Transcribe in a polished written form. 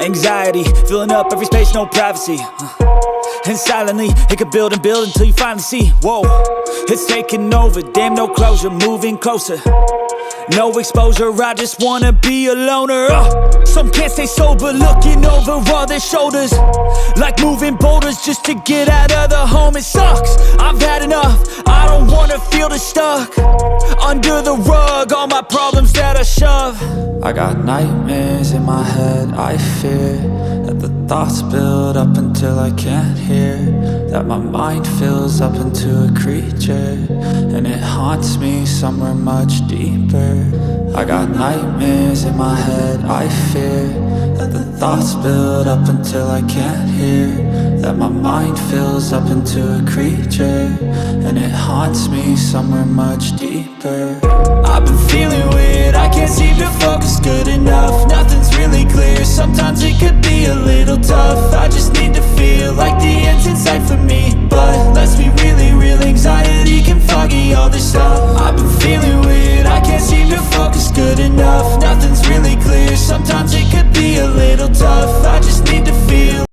Anxiety, filling up every space, no privacy. And silently, it could build and build until you finally see, whoa, it's taking over, damn no closure, moving closer. No exposure, I just wanna be a loner. Some can't stay sober, looking over all their shoulders, like moving boulders just to get out of the home. It sucks, I've had enough, I don't wanna feel the stuck under the rug, all my problems that I shove. I got nightmares in my head, I fear that the thoughts build up until I can't hear, that my mind fills up into a creature, and it haunts me somewhere much deeper. I got nightmares in my head, I fear that the thoughts build up until I can't hear, that my mind fills up into a creature, and it haunts me somewhere much deeper. I've been feeling weird, I can't seem to focus good enough. Nothing's really clear, sometimes it could be a little tough. I just need to feel like the end's in sight for me, but let's be really real, anxiety can foggy all this stuff.